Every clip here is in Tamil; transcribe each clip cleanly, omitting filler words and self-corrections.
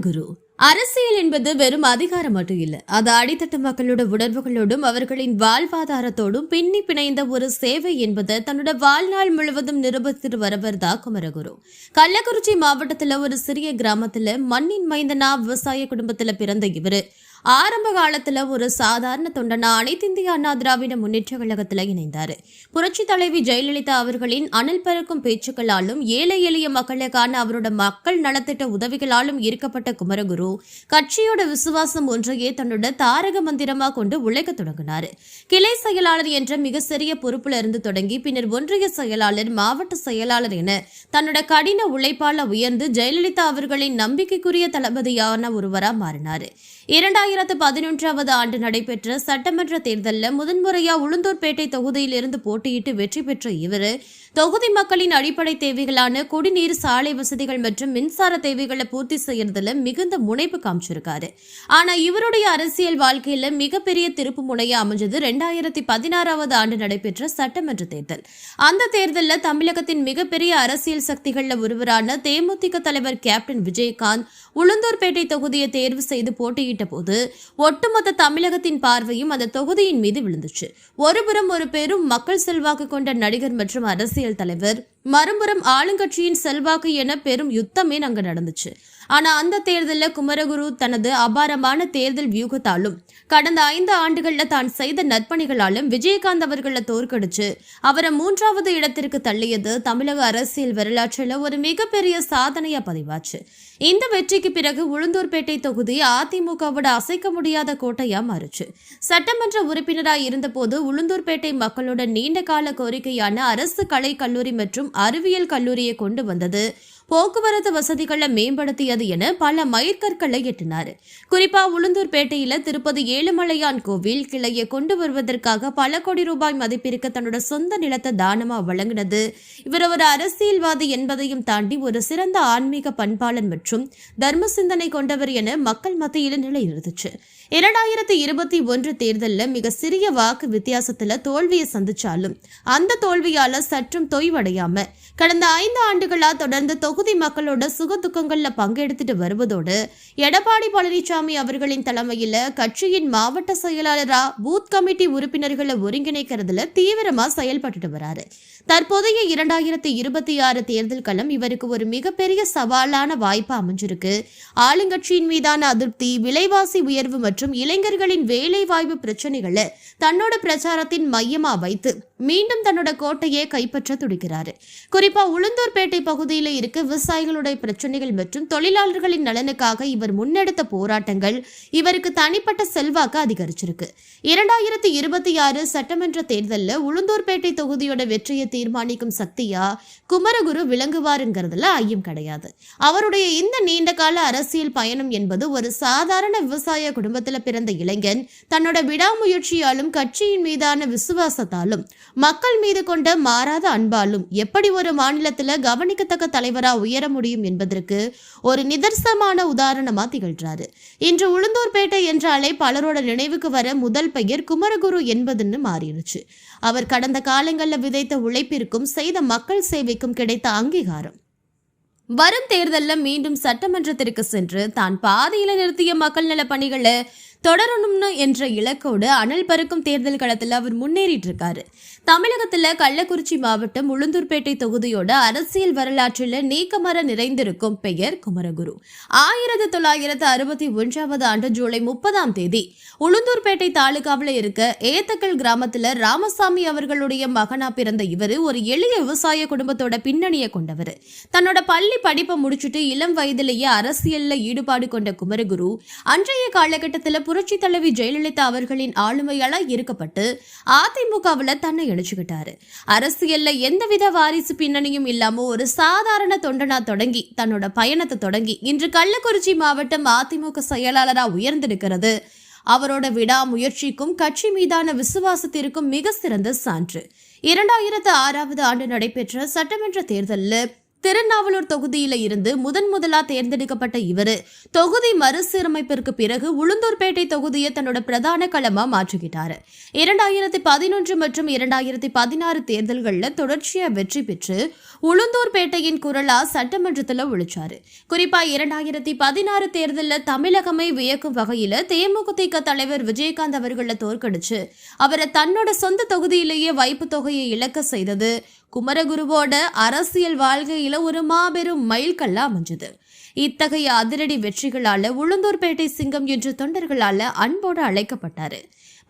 குமரகுரு. அரசியல் என்பது வெறும் அதிகாரம் மட்டும் இல்ல, அது அடித்தட்டு மக்களோட உணர்வுகளோடும் அவர்களின் வாழ்வாதாரத்தோடும் பின்னி பிணைந்த ஒரு சேவை என்பதை தன்னோட வாழ்நாள் முழுவதும் நிரூபித்துட்டு வரவர் தான் குமரகுரு. கள்ளக்குறிச்சி மாவட்டத்துல ஒரு சிறிய கிராமத்துல மண்ணின் மைந்தனா விவசாய குடும்பத்துல பிறந்த இவரு ஆரம்ப காலத்துல ஒரு சாதாரண தொண்டனா அனைத்திந்திய அண்ணா திராவிட முன்னேற்ற கழகத்துல இணைந்தாரு. புரட்சி தலைவி ஜெயலலிதா அவர்களின் அனல் பறக்கும் பேச்சுக்களாலும் ஏழை எளிய மக்களுக்கான அவரோட மக்கள் நலத்திட்ட உதவிகளாலும் ஈர்க்கப்பட்ட குமரகுரு கட்சியோட விசுவாசம் ஒன்றையே தன்னோட தாரக மந்திரமா கொண்டு உழைக்க தொடங்கினாரு. கிளை செயலாளர் என்ற மிக சிறிய பொறுப்புல இருந்து தொடங்கி பின்னர் ஒன்றிய செயலாளர், மாவட்ட செயலாளர் என தன்னோட கடின உழைப்பால உயர்ந்து ஜெயலலிதா அவர்களின் நம்பிக்கைக்குரிய தளபதியான ஒருவரா மாறினாரு. 2011 ஆண்டு நடைபெற்ற சட்டமன்ற தேர்தலில் முதன்முறையா உளுந்தூர்பேட்டை தொகுதியில் இருந்து போட்டியிட்டு வெற்றி பெற்ற இவர் தொகுதி மக்களின் அடிப்படை தேவைகளான குடிநீர், சாலை வசதிகள் மற்றும் மின்சார தேவைகளை பூர்த்தி செய்யறதுல மிகுந்த முனைப்பு காமிச்சிருக்காரு. ஆனா இவருடைய அரசியல் வாழ்க்கையில மிகப்பெரிய திருப்பு முனையா அமைஞ்சது 2016 ஆண்டு நடைபெற்ற சட்டமன்ற தேர்தல். அந்த தேர்தலில் தமிழகத்தின் மிகப்பெரிய அரசியல் சக்திகள்ல ஒருவரான தேமுதிக தலைவர் கேப்டன் விஜயகாந்த் உளுந்தூர்பேட்டை தொகுதியை தேர்வு செய்து போட்டியிட்ட போது ஒட்டுமொத்த தமிழகத்தின் பார்வையும் அந்த தொகுதியின் மீது விழுந்துச்சு. ஒருபுறம் ஒரு பெரும் மக்கள் செல்வாக்கு கொண்ட நடிகர் மற்றும் அரசியல் தலைவர், மறுபுறம் ஆளுங்கட்சியின் செல்வாக்கு என பெரும் யுத்தமே அங்கு நடந்துச்சு. ஆனா அந்த தேர்தலில் குமரகுரு தனது அபாரமான தேர்தல் வியூகத்தாலும் கடந்த 5 ஆண்டுகள்ல தான் செய்த நற்பணிகளாலும் விஜயகாந்த் அவர்களை தோற்கடிச்சு அவரை 3வது இடத்திற்கு தள்ளியது தமிழக அரசியல் வரலாற்றில் ஒரு மிகப்பெரிய சாதனையா பதிவாச்சு. இந்த வெற்றிக்கு பிறகு உளுந்தூர்பேட்டை தொகுதி அதிமுகவோட அசைக்க முடியாத கோட்டையா மாறுச்சு. சட்டமன்ற உறுப்பினராய் இருந்தபோது உளுந்தூர்பேட்டை மக்களோட நீண்ட கால கோரிக்கையான அரசு கலை கல்லூரி மற்றும் அறிவியல் கல்லூரியை கொண்டு வந்தது, போக்குவரத்து வசதிகளை மேம்படுத்தியது என பல மைற்கற்களை எட்டினார். குறிப்பா உளுந்தூர்பேட்டையில திருப்பதி ஏழுமலையான் கோவில் கிளையை கொண்டு வருவதற்காக பல கோடி ரூபாய் மதிப்பிற்கு தன்னோட சொந்த நிலத்தை தானமா வழங்கினது இவர் ஒரு அரசியல்வாதி என்பதையும் தாண்டி ஒரு சிறந்த ஆன்மீக பண்பாளன் மற்றும் தர்ம சிந்தனை கொண்டவர் என மக்கள் மத்தியில் நிலையிருந்துச்சு. 2021 தேர்தலில் மிக சிறிய வாக்கு வித்தியாசத்துல தோல்வியை சந்திச்சாலும் அந்த தோல்வியால சற்றும் தொய்வடையாம கடந்த 5 ஆண்டுகளா தொடர்ந்து தொகுதி மக்களோட சுக துக்கங்கள்ல பங்கெடுத்துட்டு வருவதோடு எடப்பாடி பழனிசாமி அவர்களின் தலைமையில கட்சியின் மாவட்ட செயலாளரா பூத் கமிட்டி உறுப்பினர்களை ஒருங்கிணைக்கிறதுல தீவிரமா செயல்பட்டு வராரு. தற்போதைய 2026 தேர்தல் களம் இவருக்கு ஒரு மிகப்பெரிய சவாலான வாய்ப்பு அமைஞ்சிருக்கு. ஆளுங்கட்சியின் மீதான அதிருப்தி, விலைவாசி உயர்வு மற்றும் இளைஞர்களின் வேலை வாய்ப்பு பிரச்சனைகளை தன்னோட பிரச்சாரத்தின் மையமா வைத்து மீண்டும் தன்னோட கோட்டையை கைப்பற்ற துடிக்கிறாரு. குறிப்பா உளுந்தூர்பேட்டை பகுதியில இருக்க விவசாயிகளுடைய பிரச்சனைகள் மற்றும் தொழிலாளர்களின் நலனுக்காக இவர் முன்னெடுத்த போராட்டங்கள் இவருக்கு தனிப்பட்ட செல்வாக்கு அதிகரிச்சிருக்கு. 2026 சட்டமன்ற தேர்தலில் உளுந்தூர்பேட்டை தொகுதியோட வெற்றியை தீர்மானிக்கும் சக்தியா குமரகுரு விளங்குவாருங்கிறதுல ஐயம் கிடையாது. அவருடைய இந்த நீண்ட கால அரசியல் பயணம் என்பது ஒரு சாதாரண விவசாய குடும்பத்துல பிறந்த இளைஞன் தன்னோட விடாமுயற்சியாலும் கட்சியின் மீதான விசுவாசத்தாலும் மக்கள் மீது கொண்ட மாறாத அன்பாலும் எப்படி ஒரு மாநிலத்துல கவனிக்கத்தக்க தலைவரா உயர முடியும் என்பதற்கு ஒரு நிதர்சனமான உதாரணமா திகழ்றாரு. இன்று உளுந்தூர்பேட்டை என்றாலே பலரோட நினைவுக்கு வர முதல் பெயர் குமரகுரு என்பதுன்னு மாறிடுச்சு. அவர் கடந்த காலங்களில் விதைத்த உழைப்பிற்கும் செய்த மக்கள் சேவைக்கும் கிடைத்த அங்கீகாரம். வரும் தேர்தலில் மீண்டும் சட்டமன்றத்திற்கு சென்று தான் பாதையில நிறுத்திய மக்கள் நல பணிகளை தொடரணும்னு என்ற இலக்கோடு அனல் பறக்கும் தேர்தல் களத்தில் அவர் முன்னேறிட்டு இருக்காரு. தமிழகத்துல கள்ளக்குறிச்சி மாவட்டம் உளுந்தூர்பேட்டை தொகுதியோட அரசியல் வரலாற்றில் நீக்கமர நிறைந்திருக்கும் பெயர் குமரகுரு. 1961 ஆண்டு ஜூலை 30 உளுந்தூர்பேட்டை தாலுகாவில் இருக்க ஏத்தக்கல் கிராமத்துல ராமசாமி அவர்களுடைய மகனா பிறந்த இவர் ஒரு எளிய விவசாய குடும்பத்தோட பின்னணியை கொண்டவர். தன்னோட பள்ளி படிப்பை முடிச்சுட்டு இளம் வயதிலேயே அரசியல்ல ஈடுபாடு கொண்ட குமரகுரு அன்றைய காலகட்டத்தில் புரட்சி தலைவி ஜெயலலிதா அவர்களின் ஆளுமையால ஈர்க்கப்பட்டு அதிமுகவுல தன்னை இணைச்சுக்கிட்டாரு. அரசியல்ல எந்தவித வாரிசு பின்னணியும் இல்லாம ஒரு சாதாரண தொண்டனா தொடங்கி தன்னோட பயணத்தை தொடங்கி இன்று கள்ளக்குறிச்சி மாவட்டம் அதிமுக செயலாளரா உயர்ந்திருக்கிறது அவரோட விடாமுயற்சிக்கும் கட்சி மீதான விசுவாசத்திற்கும் மிக சிறந்த சான்று. 2006 ஆண்டு நடைபெற்ற சட்டமன்ற தேர்தலில் திருநாவலூர் தொகுதியில இருந்து முதலா தேர்ந்தெடுக்கப்பட்ட இவரு தொகுதி மறுசீரமைப்பிற்கு பிறகு உளுந்தூர்பேட்டை தொகுதியை தன்னோட பிரதான களமா மாற்றிக்கிட்டாரு. 2011 மற்றும் 2016 தேர்தல்களில் தொடர்ச்சியா வெற்றி பெற்று உளுந்தூர்பேட்டையின் குரலா சட்டமன்றத்தில் ஒழிச்சாரு. குறிப்பா 2016 தேர்தலில் தமிழகமே வியக்கும் வகையில தேமுதிக தலைவர் விஜயகாந்த் அவர்களை தோற்கடிச்சு அவரை தன்னோட சொந்த தொகுதியிலேயே வைப்பு தொகையை இழக்க செய்தது குமரகுருவோட அரசியல் வாழ்க்கையில ஒரு மாபெரும் மைல்கல்லா அமைஞ்சது. இத்தகைய அதிரடி வெற்றிகளால உளுந்தூர்பேட்டை சிங்கம் என்று தொண்டர்களால அன்போடு அழைக்கப்பட்டாரு.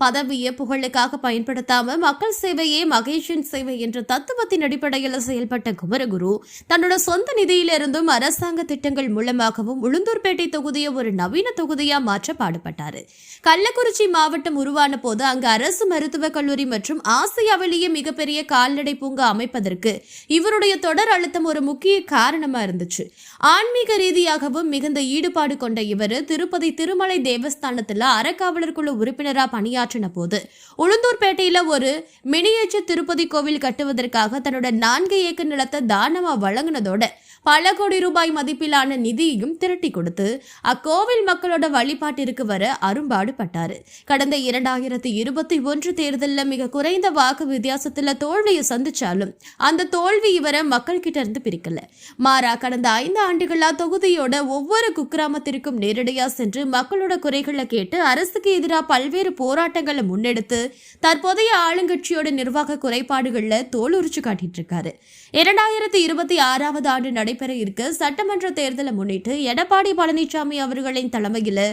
பதவியை புகழுக்காக பயன்படுத்தாம மக்கள் சேவையே மகேஷின் சேவை என்ற தத்துவத்தின் அடிப்படையில் செயல்பட்ட குமரகுரு தன்னோட சொந்த நிதியிலிருந்தும் அரசாங்க திட்டங்கள் மூலமாகவும் உளுந்தூர்பேட்டை தொகுதியை ஒரு நவீன தொகுதியா மாற்ற பாடுபட்டாரு. கள்ளக்குறிச்சி மாவட்டம் உருவான போது அங்கு அரசு மருத்துவக் கல்லூரி மற்றும் ஆசியாவிலேயே மிகப்பெரிய கால்நடை பூங்கா அமைப்பதற்கு இவருடைய தொடர் அழுத்தம் ஒரு முக்கிய காரணமா இருந்துச்சு. ஆன்மீக ரீதியாகவும் மிகுந்த ஈடுபாடு கொண்ட இவர் திருப்பதி திருமலை தேவஸ்தானத்துல அறக்காவலர் குழு உறுப்பினரா பணியாற்றின போது உளுந்தூர்பேட்டையில ஒரு மினியேச்சர் திருப்பதி கோவில் கட்டுவதற்காக தன்னோட 4 ஏக்கர் நிலத்தை தானமா வழங்கினதோட பல கோடி ரூபாய் மதிப்பிலான நிதியையும் திரட்டி கொடுத்து அக்கோவில் மக்களோட வழிபாட்டிற்கு வர அரும்பாடுபட்டாரு. கடந்த 2021 தேர்தலில் மிக குறைந்த வாக்கு வித்தியாசத்துல தோல்வியை சந்திச்சாலும் அந்த தோல்வி இவரை மக்கள் கிட்ட இருந்து பிரிக்கல. மாறா கடந்த 5 ஆண்டுகளா தொகுதியோட ஒவ்வொரு குக்கிராமத்திற்கும் நேரடியா சென்று மக்களோட குறைகளை கேட்டு அரசுக்கு எதிராக பல்வேறு போராட்டங்களை முன்னெடுத்து தற்போதைய ஆளுங்கட்சியோட நிர்வாக குறைபாடுகள்ல தோலுரிச்சு காட்டிட்டு இருக்காரு. 2026 ஆண்டு நடைபெற இருக்க சட்டமன்ற தேர்தலை முன்னிட்டு எடப்பாடி பழனிசாமி அவர்களின் தலைமையில்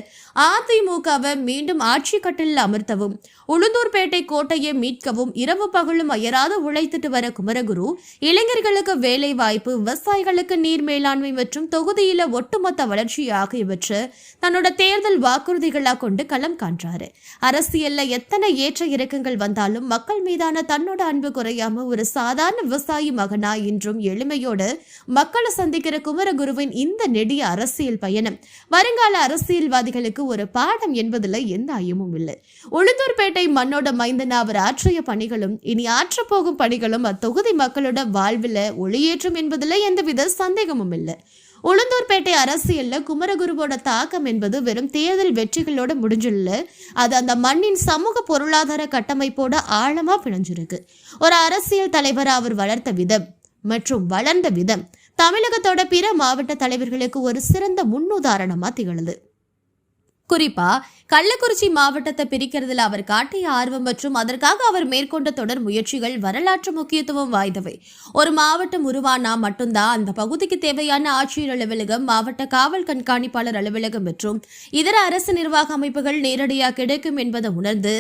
அதிமுகவை மீண்டும் ஆட்சி கட்டிலில் அமர்த்தவும் உளுந்தூர்பேட்டை கோட்டையை மீட்கவும் இரவு பகலும் அயராது உழைத்துட்டு வர குமரகுரு இளைஞர்களுக்கு வேலை வாய்ப்பு, விவசாயிகளுக்கு நீர் மேலாண்மை மற்றும் தொகுதியில ஒட்டுமொத்த வளர்ச்சி ஆகியவற்றை தன்னோட தேர்தல் வாக்குறுதிகளாக கொண்டு களம் காண்றாரு. அரசியல்ல எத்தனை ஏற்ற இறக்கங்கள் வந்தாலும் மக்கள் மீதான தன்னோட அன்பு குறையாம ஒரு சாதாரண விவசாயி மகனா இன்றும் எளிமையோடு மக்களை சந்திக்கிற குமரகுருவின் இந்த நெடிய அரசியல் பயணம் வருங்கால அரசியல்வாதிகளுக்கு ஒரு பாடம் என்பதுல எந்த ஐயமும் இல்லை. உளுந்தூர்பேட்டை மண்ணோட மைந்தனா அவர் ஆற்றிய பணிகளும் இனி ஆற்ற போகும் பணிகளும் அத்தொகுதி மக்களோட வாழ்வில் ஒளியேற்றும் என்பதுல எந்தவித சந்தேகமும் இல்லை. உளுந்தூர்பேட்டை அரசியல்ல குமரகுருவோட தாக்கம் என்பது வெறும் தேர்தல் வெற்றிகளோட முடிஞ்சில்ல, அது அந்த மண்ணின் சமூக பொருளாதார கட்டமைப்போட ஆழமா பிணைஞ்சிருக்கு. ஒரு அரசியல் தலைவரை அவர் வளர்த்த விதம் மற்றும் வளர்ந்த விதம் தமிழகத்தோட பிற மாவட்ட தலைவர்களுக்கு ஒரு சிறந்த முன்னுதாரணமா திகழுது. குறிப்பா கள்ளக்குறிச்சி மாவட்டத்தை பிரிக்கிறதுல அவர் காட்டிய ஆர்வம் மற்றும் அதற்காக அவர் மேற்கொண்ட தொடர் முயற்சிகள் வரலாற்று முக்கியத்துவம் வாய்ந்தவை. ஒரு மாவட்டம் உருவானா மட்டும்தான் அந்த பகுதிக்கு தேவையான ஆட்சியர் அலுவலகம், மாவட்ட காவல் கண்காணிப்பாளர் அலுவலகம் மற்றும் இதர அரசு நிர்வாக அமைப்புகள் நேரடியாக கிடைக்கும் என்பதை உணர்ந்து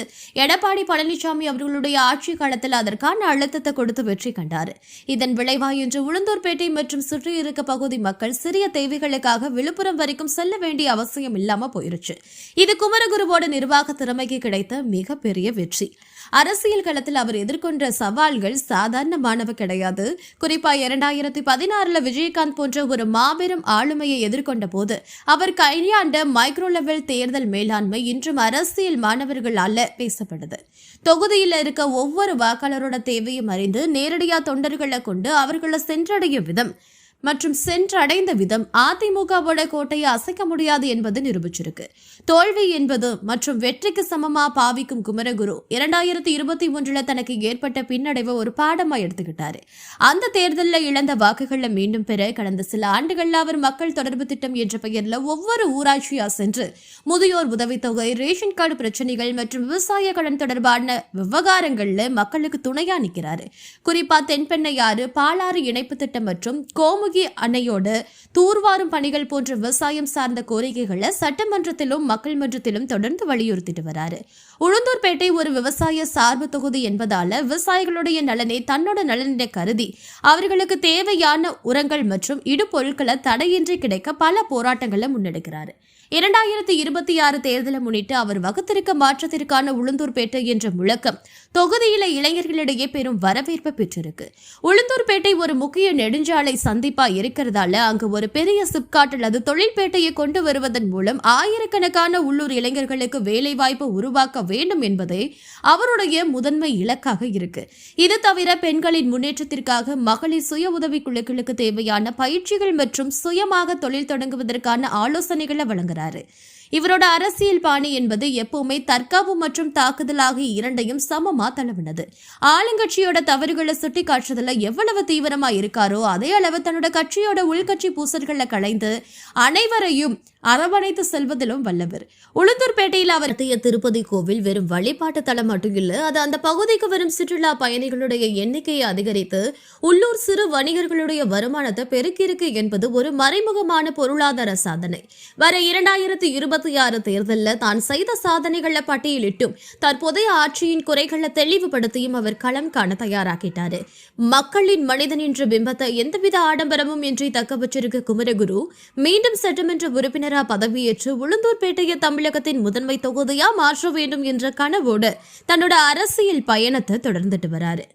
எடப்பாடி பழனிசாமி அவர்களுடைய ஆட்சி காலத்தில் அதற்கான அழுத்தத்தை கொடுத்து வெற்றி கண்டார். இதன் விளைவா இன்று உளுந்தூர்பேட்டை மற்றும் சுற்றியிருக்க பகுதி மக்கள் சிறிய தேவைகளுக்காக விழுப்புரம் வரைக்கும் செல்ல வேண்டிய அவசியம் இல்லாம போயிருச்சு. இது குமரகுருவோட நிர்வாக திறமைக்கு கிடைத்த மிகப்பெரிய வெற்றி. அரசியல் களத்தில் அவர் எதிர்கொண்ட சவால்கள் சாதாரணமானவ கிடையாது. குறிப்பா 2016 விஜயகாந்த் போன்ற ஒரு மாபெரும் ஆளுமையை எதிர்கொண்ட போது அவர் கையாண்ட மைக்ரோ லெவல் தேர்தல் மேலாண்மை இன்றும் அரசியல் மாணவர்களால பேசப்படுது. தொகுதியில் இருக்க ஒவ்வொரு வாக்காளரோட தேவையும் அறிந்து நேரடியா தொண்டர்களை கொண்டு அவர்களை சென்றடைய விதம் மற்றும் சென்றடைந்த விதம் அதிமுகவோட கோட்டையை அசைக்க முடியாது என்பது நிரூபிச்சிருக்கு. தோல்வி என்பது மற்றும் வெற்றிக்கு சமமா பாவிக்கும் குமரகுரு 2021 தனக்கு ஏற்பட்ட பின்னடைவை ஒரு பாடமா எடுத்துக்கிட்டாரு. அந்த தேர்தலில் இழந்த வாக்குகளை மீண்டும் பெற கடந்த சில ஆண்டுகள்ல அவர் மக்கள் தொடர்பு திட்டம் என்ற பெயர்ல ஒவ்வொரு ஊராட்சியா சென்று முதியோர் உதவித்தொகை, ரேஷன் கார்டு பிரச்சனைகள் மற்றும் விவசாய கடன் தொடர்பான விவகாரங்கள்ல மக்களுக்கு துணையா நிற்கிறாரு. குறிப்பா தென்பெண்ணையாறு, பாலாறு இணைப்பு திட்டம் மற்றும் கோமுகி அணையோடு தூர்வாரும் பணிகள் போன்ற விவசாயம் சார்ந்த கோரிக்கைகளை சட்டமன்றத்திலும் மக்கள் மன்றத்திலும் தொடர்ந்து வலியுறுத்திட்டு வராரு. உளுந்தூர்பேட்டை ஒரு விவசாய சார்பு தொகுதி என்பதால விவசாயிகளுடைய நலனை தன்னோட நலனை கருதி அவர்களுக்கு தேவையான உரங்கள் மற்றும் இடுபொருட்களை தடையின்றி கிடைக்க பல போராட்டங்களை முன்னெடுக்கிறார். 2026 தேர்தலை முன்னிட்டு அவர் வகுத்திருக்க மாற்றத்திற்கான உளுந்தூர்பேட்டை என்ற முழக்கம் தொகுதியில இளைஞர்களிடையே பெரும் வரவேற்பு பெற்றிருக்கு. உளுந்தூர்பேட்டை ஒரு முக்கிய நெடுஞ்சாலை சந்திப்பு குறிப்பா இருக்கிறதால அங்கு ஒரு பெரிய சிப்காட் அல்லது தொழில்பேட்டையை கொண்டு வருவதன் மூலம் ஆயிரக்கணக்கான உள்ளூர் இளைஞர்களுக்கு வேலை வாய்ப்பு உருவாக்க வேண்டும் என்பதே அவருடைய முதன்மை இலக்காக இருக்கு. இது தவிர பெண்களின் முன்னேற்றத்திற்காக மகளிர் சுய உதவி குழுக்களுக்கு தேவையான பயிற்சிகள் மற்றும் சுயமாக தொழில் தொடங்குவதற்கான ஆலோசனைகளை வழங்குறாரு. இவரோட அரசியல் பாணி என்பது எப்பவுமே தற்காப்பு மற்றும் தாக்குதல் ஆகிய இரண்டையும் சமமா தழுவினது. ஆளுங்கட்சியோட தவறுகளை சுட்டி காட்டுறதுல எவ்வளவு தீவிரமா இருக்காரோ அதே அளவு தன்னோட கட்சியோட உள்கட்சி பூசல்களை களைந்து அனைவரையும் அரவணைத்து செல்வதிலும் வல்லவர். உளுந்தூர்பேட்டையில் அவர் திருப்பதி கோவில் வெறும் வழிபாட்டு தளம் மட்டும் இல்ல, அது அந்த பகுதிக்கு வரும் சுற்றுலா பயணிகளுடைய எண்ணிக்கையை அதிகரித்து உள்ளூர் சிறு வணிகர்களுடைய வருமானத்தை பெருக்கியிருக்கு என்பது ஒரு மறைமுகமான பொருளாதார சாதனை. வர 2026 தேர்தலில் தான் செய்த சாதனைகளை பட்டியலிட்டும் தற்போதைய ஆட்சியின் குறைகளை தெளிவுபடுத்தியும் அவர் களம் காண தயாராகிட்டாரு. மக்களின் மனிதன் என்ற பிம்பத்தை எந்தவித ஆடம்பரமும் இன்றி தக்க வச்சிருக்க குமரகுரு மீண்டும் சட்டமன்ற உறுப்பினராக பதவியேற்று உளுந்தூர்பேட்டையை தமிழகத்தின் முதன்மை தொகுதியா மாற்ற வேண்டும் என்ற கனவோடு தன்னோட அரசியல் பயணத்தை தொடர்ந்துட்டு வராரு.